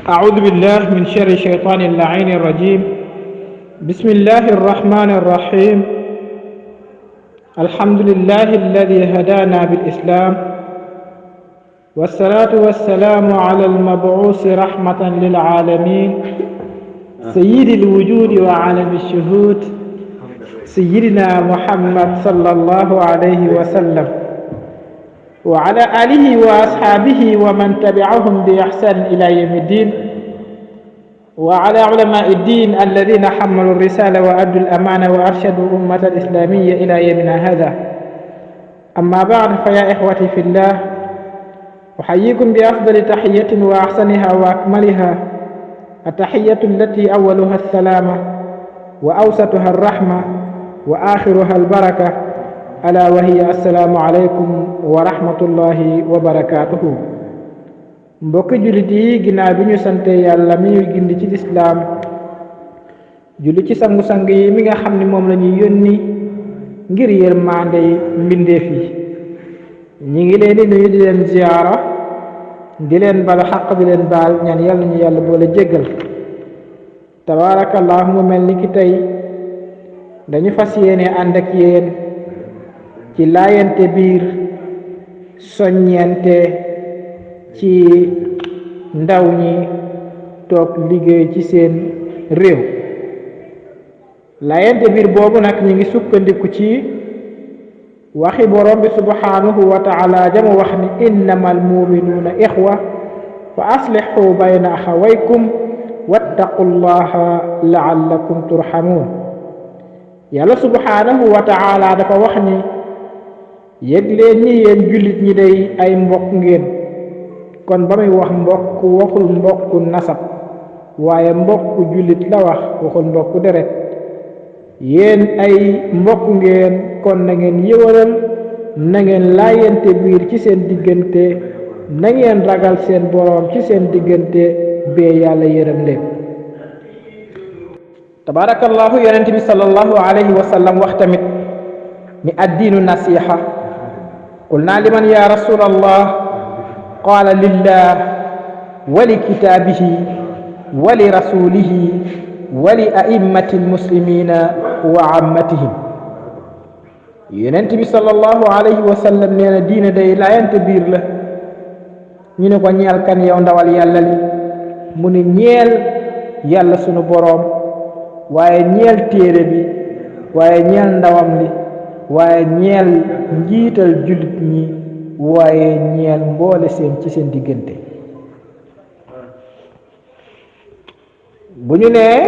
أعوذ بالله من شر الشيطان اللعين الرجيم. بسم الله الرحمن الرحيم. الحمد لله الذي هدانا بالإسلام، والصلاة والسلام على المبعوث رحمة للعالمين، سيد الوجود وعالم الشهود، سيدنا محمد صلى الله عليه وسلم، وعلى آله وأصحابه ومن تبعهم بإحسان إلى يوم الدين، وعلى علماء الدين الذين حملوا الرسالة وأدوا الأمانة وأرشدوا الأمة الإسلامية إلى يومنا هذا. أما بعد، فيا إخوتي في الله، أحييكم بأفضل تحية وأحسنها وأكملها، التحية التي أولها السلامة وأوسطها الرحمة وآخرها البركة، ألا وهي السلام عليكم ورحمة الله وبركاته. mbokki jullit yi, ginnaaw bi ñu sante yàlla mi ñuy gindi ci lislaam, julli ci sangu-sang yi mi nga xam ni moom la ñuy yónni ngir yërmande mbindeef yi, ñi ngi leen di nuyu di leen ziyaara, di leen bal xaq di leen baal, ñaan yàlla ñu yàlla boole jéggal. tabaarakallah, mu mel ni ki tey dañu fas yéene ànd ak yéen ci laayante biir, soññente ci ndaw ñi toog liggéey ci seen réew. laayante biir boobu nag ñu ngi sukkandiku ci waxi borom bi subhanahu wa taala jamu wax ni innamal muminuuna ixwa fa aslixu bayna axawaykum wattaqullaha laallakum turhamuun. yàlla subhanahu wa taala dafa wax ni yëg leen ni yéen jullit ñi day ay mbokk ngeen. kon ba muy wax mbokk waxul mbokku nasab, waaye mbokku jullit la wax, waxul mbokku deret. yéen ay mbokk ngeen, kon na ngeen yëwalal, na ngeen laayante biir ci seen diggante, na ngeen ragal seen boroom ci seen diggante bee yàlla yërëm leen. tabarakallahu, yonent bi sallallahu alayhi wa sallam wax tamit ni addiinu nasiha. qulna liman ya rasulallah, qaala lillah wa li kitaabihi wa li rasulihi wa li a'immati almuslimina wa ammatihim. yonent bi sallallahu alayhi wa sallam nee na diine day laayante biir la. ñu ne ko ñeel kan yow ndawal yàlla li? mu ne ñeel yàlla sunu boroom, waaye ñeel téere bi, waaye ñeel ndawam li, waaye ñeel njiital jullit ñi, waaye ñeel mboole seen ci seen diggante. bu ñu nee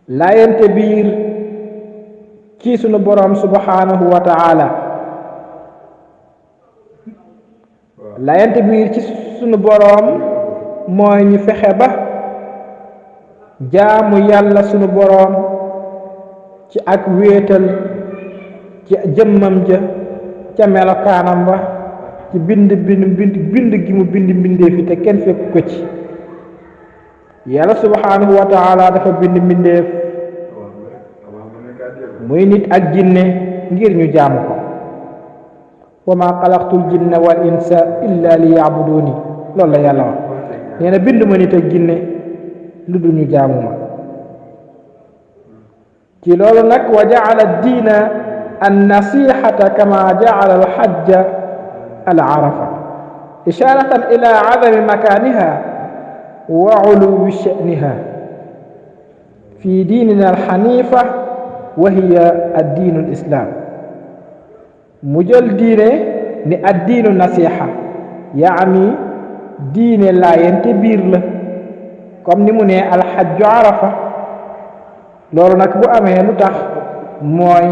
laayante biir ci sunu boroom subhanahu wa taala, laayante biir ci sunu boroom mooy ñu fexe ba jaamu yàlla sunu boroom ci ak wéetal, ci jëmmam ja, ca melokaanam ba, ci bind gi mu bind mbindee fi te kenn fekk ko ci. yàlla subhanahu wa taala dafa bind mbindeef muy nit ak jinne ngir ñu jaamu ko. wa ma xalaqtul jinna wal insa illa li yaabuduni, loolu la yàlla wax. nee na bind ma nit ak jinne lu dul ñu jaamu ma. ci loolu nag wa jaala diina annasihata kama jaala alxajja alarafa isharatan ila adami makaniha wa uluwi sha'niha fi diinina alxanifa wa hiya addiinu alislam. mu jël diine ni addiinu nasiha, yaani diine laayante biir la, comme ni mu ne alxajju arafa. loolu nag bu amee lu tax mooy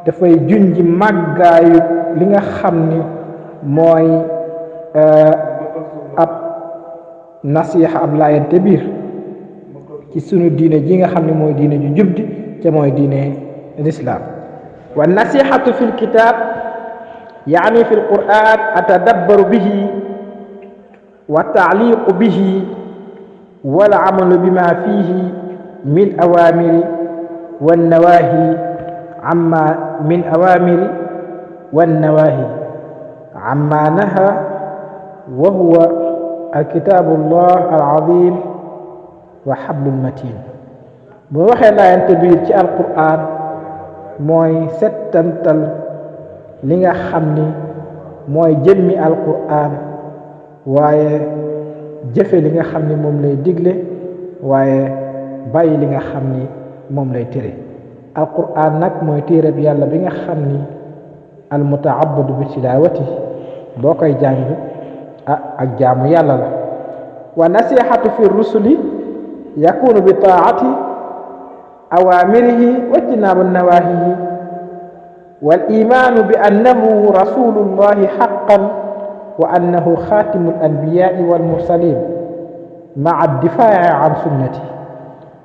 dafay junji màggaayu li nga xam ni mooy ab nasiha, ab laayante biir ci sunu diine ji nga xam ne mooy diine ju jubdi te mooy diine lislaam. wa nasihatu fi lkitab yaani fi lquran atadabbaru bihi wa taaliqu bihi wal amalu bima fihi min awamiri wannawahi amma min awamiri wannawahi amma naha wa huwa alkitabullah alazim wa hablul matin. bu waxee laayante biir ci alquran mooy settantal li nga xam ni mooy jëmmi alquran waaye jëfe li nga xam ni moom lay digle waaye bàyyi li nga xam ni moom lay tere. alquran nag mooy téereb yàlla bi nga xam ni almutaabadu bi tilawati boo koy jàng ak jaamu yàlla la. wa nasihatu fi rusuli yakunu bi taati awamirihi wa ijtinaabu nawahihi wal imaanu bi annahu rasulullahi haqqan wa annahu xaatimu al-anbiyaai wal mursalin maa addifaa'i an sunnati.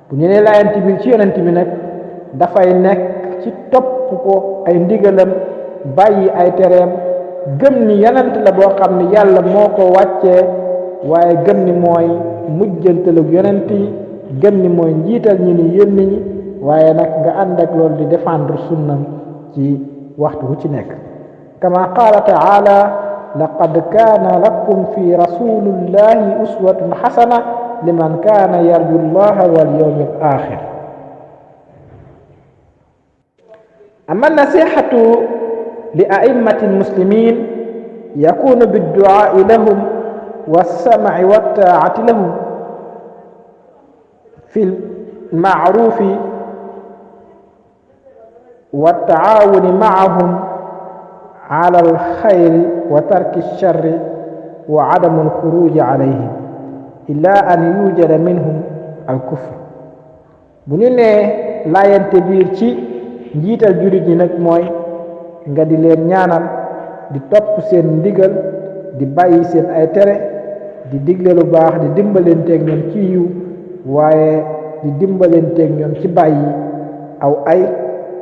bu ñu nee laayante bi ci yonent bi nag dafay nekk ci topp ko ay ndigalam bàyyi ay tereem gëm ni yonent la boo xam ni yàlla moo ko wàccee waaye gëm ni mooy mujjantalug yonent yi gëm ni mooy njiital ñi ni yónni ñi waaye nag nga ànd ak loolu di défendre sunnam ci waxtu wu ci nekk. kama qaala taala laqad kaana lakum fi rasulillahi uswatun xasana liman kaana yarju llaha wal yawmi al axir. amma nasihatu li a'immati almuslimin yakunu bidduaai lahum wassamai wattaati lahum fi lmacrufi wattaawuni macahum ala alxayri wa tarki alsharri wa adamu alxuruji alayhim illa an yujada minhum alkufr. bu ñu nee laayante biir ci njiital jurit ñi nag mooy nga di leen ñaanal di topp seen ndigal di bàyyi seen ay tere di digle lu baax di dimbalenteeg ñoom ci yiw waaye di dimbalenteeg ñoom ci bàyyi aw ay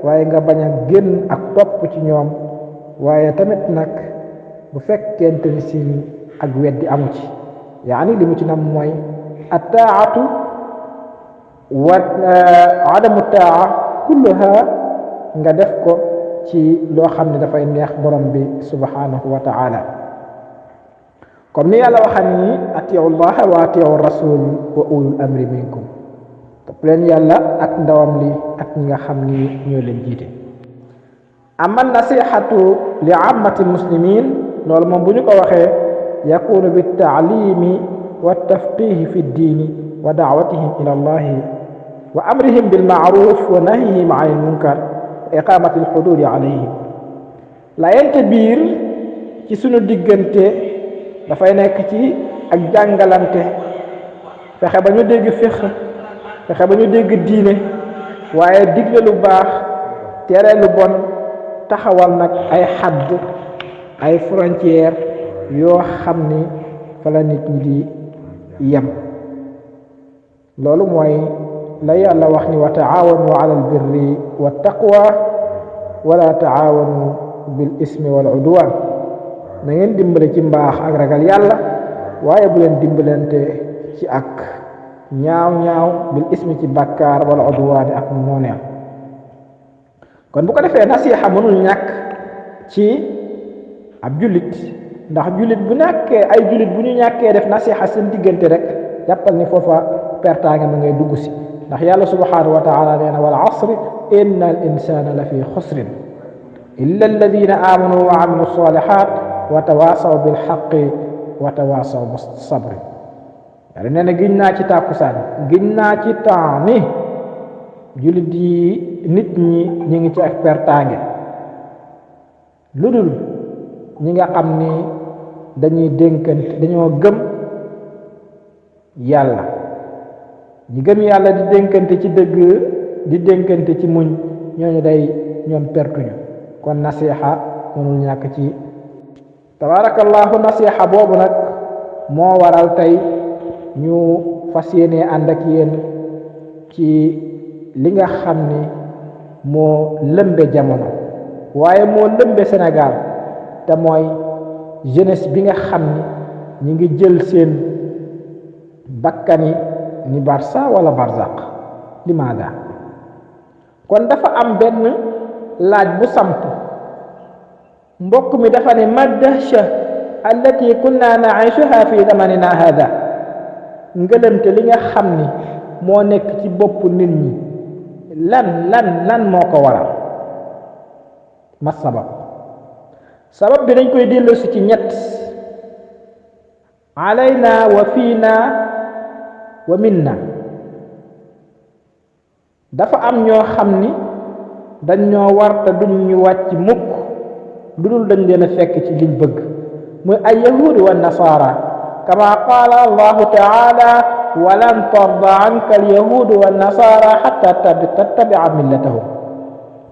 waaye nga bañ a génn ak topp ci ñoom waaye tamit nag bu fekkente ni si ak weddi amu ci yaani li mu ci nam mooy attaatu wa adamu taa kulluha nga def ko ci loo xam ne dafay neex borom bi subhanahu wa ta'ala comme ni yàlla waxam ni atiu llaha wa atiu rasul wa ulul amri minkum topp leen yàlla ak ndawam li ak ñi nga xam ni ñoo leen jiite. amma nasihatu li ammati muslimin loolu moom bu ñu ko waxee yakunu bi taalimi wa tafqihi fi ddiini wa daawatihim ila allahi wa amrihim bil maaruf wa nahyihim an il munkar wa iqamati alxududi alayhim. layente biir ci sunu diggante dafay nekk ci ak jàngalante fexe ba ñu dégg fiq fexe ba ñu dégg diine waaye digle lu baax tere lu bon taxawal nag ay xadd ay frontière yoo xam ni fa la nit ñi di yem. loolu mooy la yàlla wax ni wa taawanu ala albirri wa taqwa wala taawanu bil ismi wal udwan. na ngeen dimbale ci mbaax ak ragal yàlla waaye bu leen dimbalante ci ak ñaaw bil ismi ci bàkkaar wala udwaani ak nooneel. kon bu ko defee nasiha mënul ñàkk ci ab jullit ndax jullit bu nekkee ay jullit bu ñu ñàkkee def nasiha seen diggante rek jàppal ni foofa pertaange ma ngay dugg si ndax yàlla subhanahu wa taala nee na wal asri inna al insana la fi xusrin illa alladina amanu wa amilu salihat wa tawasaw bil haqqi wa tawasaw bis sabri. yàlla nee na giñ naa ci tàkkusaan giñ naa ci temps ni jullit yi nit ñi ñi ngi ci ak pertaange lu dul ñi nga xam ni dañuy dénkante dañoo gëm yàlla ñi gëm yàlla di dénkante ci dëgg di dénkante ci muñ ñooñu day ñoom pertuñu. kon nasiha mënul ñàkk ci tabarakallahu. nasiha boobu nag moo waral tey ñu fas yéene ànd ak yéen ci li nga xam ni moo lëmbe jamono waaye moo lëmbe Sénégal te mooy jeunesse bi nga xam ni ñi ngi jël seen bakkani ni barsa wala barzaq limaada. kon dafa am benn laaj bu samp mbokk mi dafa ne ma dahsha allati kunna naishuha fi zamanina hada ngëlëmte li nga xam ni moo nekk ci bopp nit ñi lan moo ko waral ma sabab bi dañ koy dellusi ci ñett alayna wa fiina wa minna dafa am ñoo xam ni dañ ñoo war te duñ ñu wàcc mukk lu dul dañ leen a fekk ci liñ bëgg muy ay yahudi wa nasara kama qaala allahu taala walan tarda anka alyahudu wa nasara xatta tattabia millatahum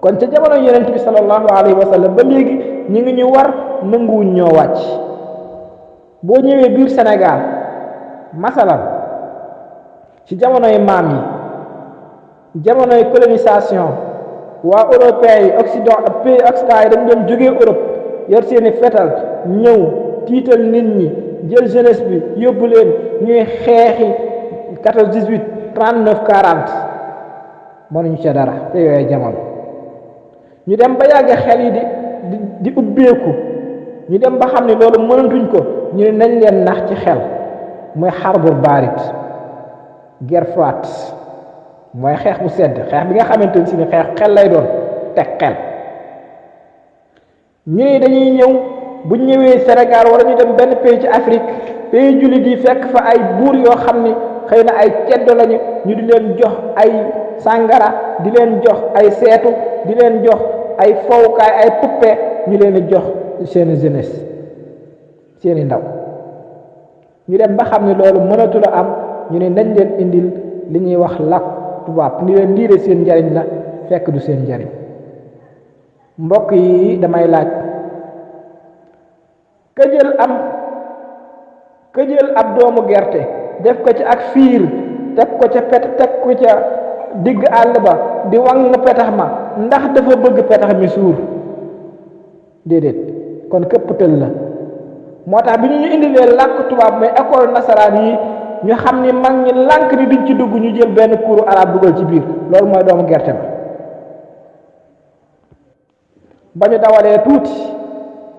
kon ca jamono yonent bi sallallahu alayhi wa sallam ba léegi ñi ngi ñu war nanguwuñ ñoo wàcc boo ñëwee biir Sénégal masalan ci jamonoy maam yi jamonoy colonisation waa européens yi pays occident yi dañ doon jógee Europe yor seeni fetal ñëw tiital nit ñi jël jeunesse bi yóbbu leen ñuy xeexi 14 18 39 40 mënuñu ca dara te yooyee jamono ñu dem ba yàgg xel yi di ubbeeku ñu dem ba xam ne loolu mënatuñ ko ñu ne nañ leen nax ci xel muy xarbul baarit guerre froide mooy xeex bu sedd xeex bi nga xamante ni si ni xeex xel lay doon teg xel ñu ne dañuy ñëw bu ñëwee Sénégal wala ñu dem benn pays ci Afrique pays jullit yi fekk fa ay buur yoo xam ni xëy na ay ceddo lañu ñu di leen jox ay sàngara di leen jox ay seetu di leen jox ay fowukaay ay poupée ñu leen di jox seeni jeunesse seeni ndaw ñu dem ba xam ne loolu mënatu la am ñu ne nañ leen indil li ñuy wax làkk tubaab ni leen lii de seen njariñ la fekk du seen njariñ mbokk yi damay laaj ka jël ab doomu gerte def ko ci ak fiir teg ko ca digg àll ba di wang petax ma ndax dafa bëgg petax mi suur déedéet kon këpptal la moo tax bi ñu indilee làkk tubaab mooy école nasaraan yi ñu xam ni mag ñi lànk ni duñ ci dugg ñu jël benn kuuru arab dugal ci biir loolu mooy doomu gerte ba ñu dawalee tuuti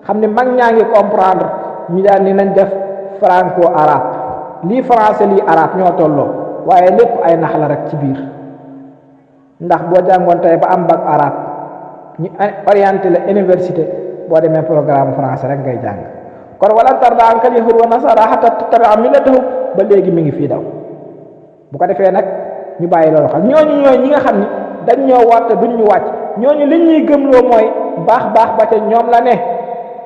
xam ni mag ñaa ngi comprendre ñu daan ni nañ def franco arabe lii français lii arabe ñoo tolloo waaye lépp ay nax la rek ci biir ndax boo jàngoon tey ba am bac arabe ñu orienté la université boo demee programme français rek ngay jàng kon walan tarda anka al-yahud wa nasara hatta tattabia millatahum ba léegi mi ngi fii daw bu ko defee nag ñu bàyyi loolu xam ñooñu ñi nga xam ni dañ ñoo wàtte duñ ñu wàcc ñooñu liñ ñuy gëmloo mooy baax ba ca ñoom la ne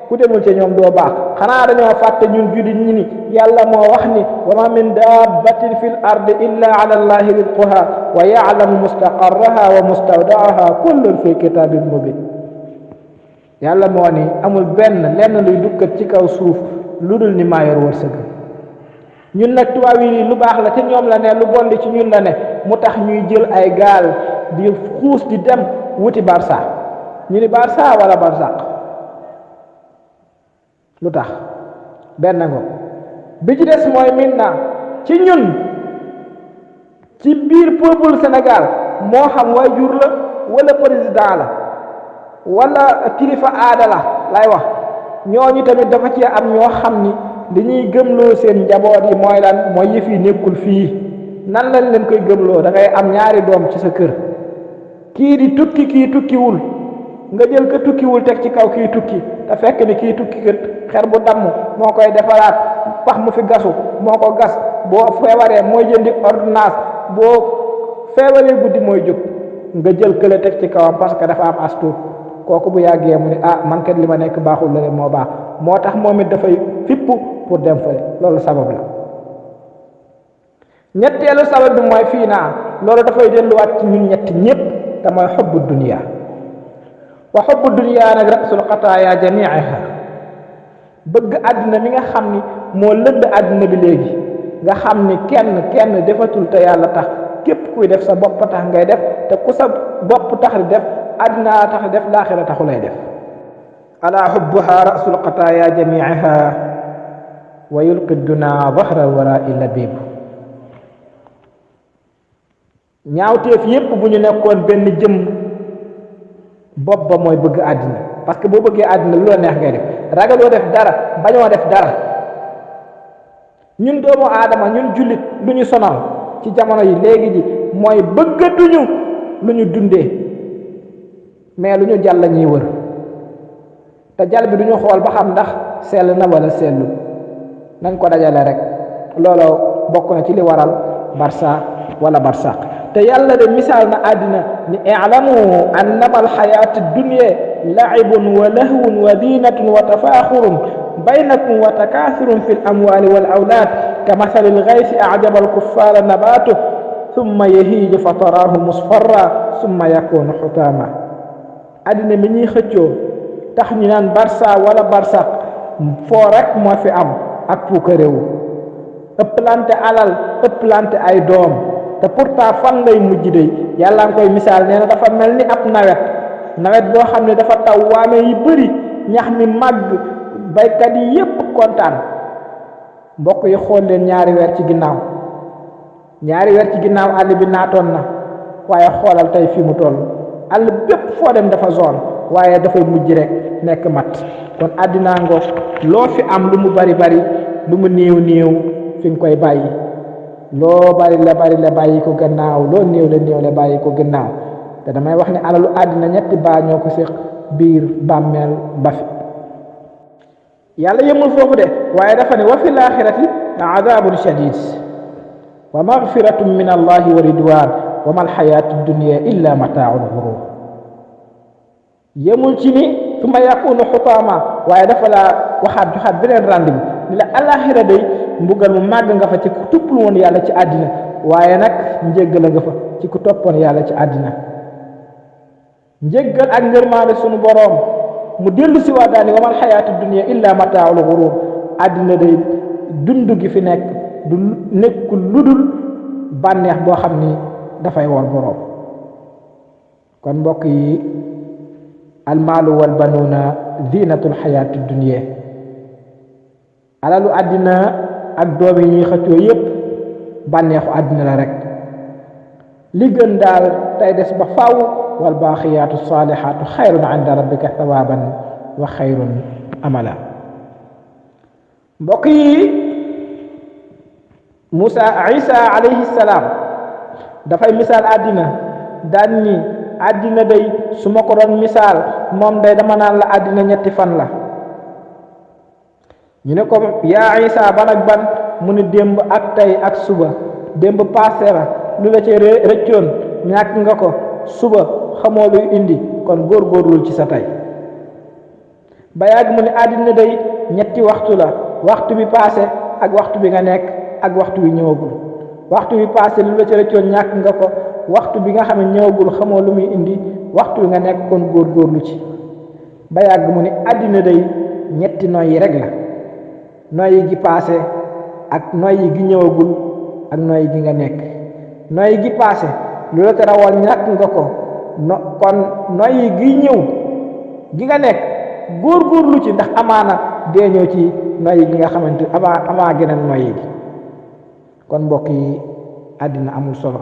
ku demul ca ñoom doo baax xanaa dañoo fàtte ñun jullit ñi ni yàlla moo wax ni wa ma min dabbatin fi l ardi illa ala allahi rizquha wa ya'lamu mustaqarraha wa mustawdaaha kullun fi kitabin mubin yàlla moo ni amul lenn luy dukkat ci kaw suuf lu dul ni maa yor wërsëg ñun nag tubaab yi lu baax la ca ñoom la ne lu bon li ci ñun la ne mu tax ñuy jël ay gaal di xuus di dem wuti Barça ñu ni Barça wala Barzaq lu tax benn ngo bi ci des mooy maintenant ci ñun ci biir peuple Sénégal moo xam waajur la wala président la wala kilifa aada la lay wax ñooñu tamit dafa ci am ñoo xam ni li ñuy gëmloo seen njaboot yi mooy lan mooy yëf yi nekkul fii nan lañ leen koy gëmloo da ngay am ñaari doom ci sa kër kii di tukki kii tukkiwul nga jël ko tukkiwul teg ci kaw kii tukki te fekk ni kii tukki kat xer bu damm moo koy defaraat pax mu fi gasu moo ko gas boo feebaree mooy jëndi ordonnance boo feebaree guddi mooy jóg nga jël kële teg ci kawam parce que dafa am astuut kooku bu yàggee mu ni man kat li ma nekk baaxul la moo baax moo tax moom it dafay fipp pour dem fële loolu sabab la ñetteelu sabab bi mooy fii loolu dafay delluwaat ci ñun ñett ñépp te mooy xubbu dunya wa xubbu dunya nag rasul xataaya jamiiha bëgg àddina mi nga xam ni moo lëdd àddina bi léegi nga xam ni kenn defatul te yàlla tax képp kuy def sa bopp tax ngay def te ku sa bopp tax di def àddina tax di def laaxira taxu lay def ala xubbuha rasul xataaya jamiiha wa yulqi duna zahra warai labib ñaawteef yépp bu ñu nekkoon benn jëm bopp ba mooy bëgg àddina parce que boo bëggee àddina lu la neex ngay def ragaloo def dara bañoo def dara. ñun doomu aadama ñun jullit lu ñu sonal ci jamono yi léegi ji mooy bëggatuñu lu ñu dundee mais lu ñu jàll la ñuy wër te jàll bi du ñu xool ba xam ndax sell na wala sellu nañ ko dajale rek looloo bokk na ci li waral barsa wala barsaq te yàlla de misaal na àddina ni i'lamu annama alxayaatu dunya la'ibun wa lahwun wa zinatun wa tafaaxurun baynakum wa takaathurun fi al-amwaali wal awlaad kamathali al-ghaythi a'jaba al-kuffaara nabaatuhu thumma yahiiju fa taraahu musfarran thumma yakuunu hutaama. àddina mi ñuy xëccoo tax ñu naan barsa wala barsaq foo rek moo fi am ak puukareewu ëpplante alal ëpplante ay doom te pourtant fan lay mujj de yàlla nga koy misaal nee na dafa mel ni ab nawet boo xam ne dafa taw waame yi bëri ñax mi màgg baykat yi yépp kontaan. mbokk yi xool leen ñaari weer ci ginnaaw àll bi naatoon na waaye xoolal tey fi mu toll àll bépp foo dem dafa zone waaye dafay mujj rek nekk mat. kon àddinaa ngoog loo fi am lu mu bari lu mu néew fi nga koy bàyyi loo bari la bàyyi ko gannaaw loo néew la bàyyi ko gannaaw te damay wax ne alalu àddina ñetti baa ñoo ko séq biir bàmmeel ba fi. yàlla yemul foofu de waaye dafa ne wa fil aaxirati adaabun shadiid wa magfiratun min allahi wa ridwaan wa mal xayaatu dunya illa mataaul guruur. yemul ci ni summa yakuunu xutaama waaye dafa laa joxaat beneen rendez-vous ni la alaaxira day mbugal mu màgg nga fa ci ku tuppul woon yàlla ci àddina waaye nag njéggal nga fa ci ku toppoon yàlla ci àddina. njéggal ak ngërmaande sunu boroom mu dellu si waa daani wa mal xayaatu dunya illa mataaul guruur. àddina day dund gi fi nekk du nekkul ludul bànneex boo xam ni dafay war boroom. kon mbokk yi almaalu wal banuuna zinatul xayaati dunya. alalu àddina ak doom yi ñuy xëccoo yépp bànneexu àddina la rek. li gën daal tey des ba faaw wal baaqiyaatu saalihaatu xayrun inda rabbika thawaaban wa xayrun amala. mbokk yi Isa alayhi salaam dafay misaal àddina daan ni àddina day su ma ko doon misaal moom day dama naan la àddina ñetti fan la. ñu ne ko yaa Isa ban ak ban mu ne démb ak tey ak suba. démb passé la lu la ci rëccoon ñàkk nga ko suba xamoo luy indi kon góorgóorlul ci sa tey. ba yàgg mu ne àddina day ñetti waxtu la waxtu bi passé ak waxtu bi nga nekk ak waxtu bi ñëwagul. waxtu bi passé lu la ci rëccoon ñàkk nga ko waxtu bi nga xam ne ñëwagul xamoo lu muy indi waxtu bi nga nekk kon góorgóorlu ci. ba yàgg mu ne àddina day ñetti noyyi rek la. noyyi gi passé ak noyyi gi ñëwagul ak noyyi gi nga nekk. noyyi gi passé lu la te rawoon ñàkk nga ko kon noyyi gi ñëw gi nga nekk góorgóorlu ci ndax amaana dee ñëw ci noyyi gi nga xamante amaa geneen noyyi gi. kon mbokk yi àddina amul solo.